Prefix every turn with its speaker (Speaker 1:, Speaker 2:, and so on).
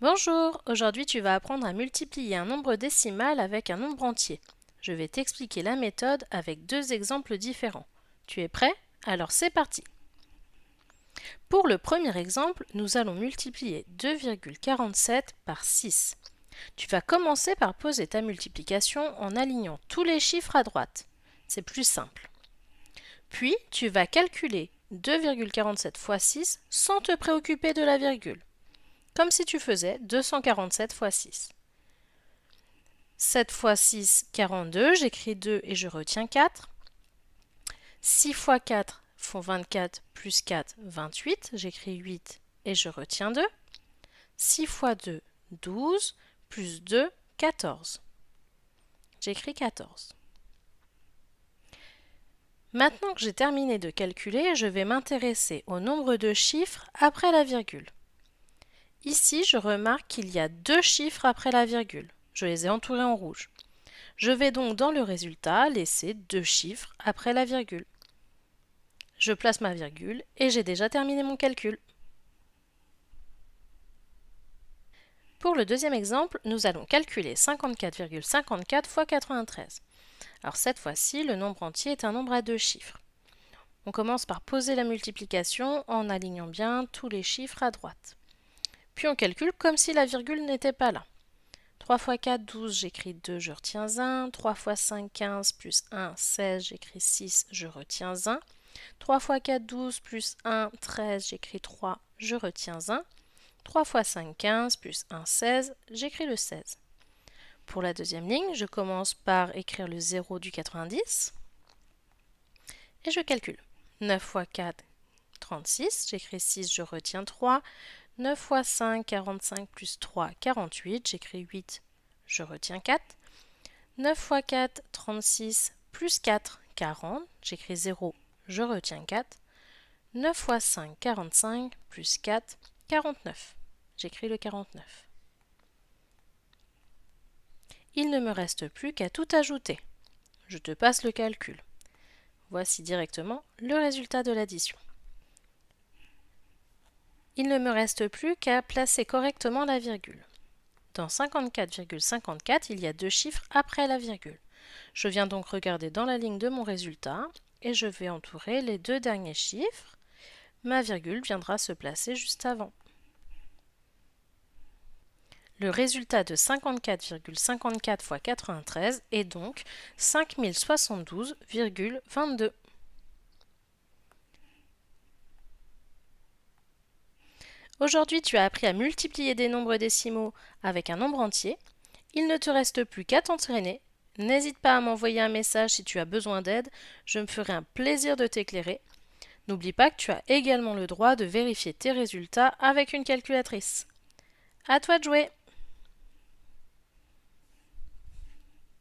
Speaker 1: Bonjour, aujourd'hui tu vas apprendre à multiplier un nombre décimal avec un nombre entier. Je vais t'expliquer la méthode avec deux exemples différents. Tu es prêt? Alors c'est parti. Pour le premier exemple, nous allons multiplier 2,47 par 6. Tu vas commencer par poser ta multiplication en alignant tous les chiffres à droite. C'est plus simple. Puis tu vas calculer 2,47 fois 6 sans te préoccuper de la virgule, comme si tu faisais 247 fois 6. 7 fois 6, 42, j'écris 2 et je retiens 4. 6 fois 4 font 24 plus 4, 28, j'écris 8 et je retiens 2. 6 fois 2, 12, plus 2, 14. J'écris 14. Maintenant que j'ai terminé de calculer, je vais m'intéresser au nombre de chiffres après la virgule. Ici, je remarque qu'il y a deux chiffres après la virgule. Je les ai entourés en rouge. Je vais donc dans le résultat laisser deux chiffres après la virgule. Je place ma virgule et j'ai déjà terminé mon calcul. Pour le deuxième exemple, nous allons calculer 54,54 fois 93. Alors cette fois-ci, le nombre entier est un nombre à deux chiffres. On commence par poser la multiplication en alignant bien tous les chiffres à droite. Puis on calcule comme si la virgule n'était pas là. 3 fois 4, 12, j'écris 2, je retiens 1. 3 fois 5, 15, plus 1, 16, j'écris 6, je retiens 1. 3 fois 4, 12, plus 1, 13, j'écris 3, je retiens 1. 3 fois 5, 15, plus 1, 16, j'écris le 16. Pour la deuxième ligne, je commence par écrire le 0 du 90 et je calcule. 9 fois 4, 36, j'écris 6, je retiens 3. 9 fois 5, 45, plus 3, 48, j'écris 8, je retiens 4. 9 fois 4, 36, plus 4, 40, j'écris 0, je retiens 4. 9 fois 5, 45, plus 4, 49. J'écris le 49. Il ne me reste plus qu'à tout ajouter. Je te passe le calcul. Voici directement le résultat de l'addition. Il ne me reste plus qu'à placer correctement la virgule. Dans 54,54, il y a deux chiffres après la virgule. Je viens donc regarder dans la ligne de mon résultat et je vais entourer les deux derniers chiffres. Ma virgule viendra se placer juste avant. Le résultat de 54,54 fois 93 est donc 5072,22. Aujourd'hui, tu as appris à multiplier des nombres décimaux avec un nombre entier. Il ne te reste plus qu'à t'entraîner. N'hésite pas à m'envoyer un message si tu as besoin d'aide, je me ferai un plaisir de t'éclairer. N'oublie pas que tu as également le droit de vérifier tes résultats avec une calculatrice. À toi de jouer!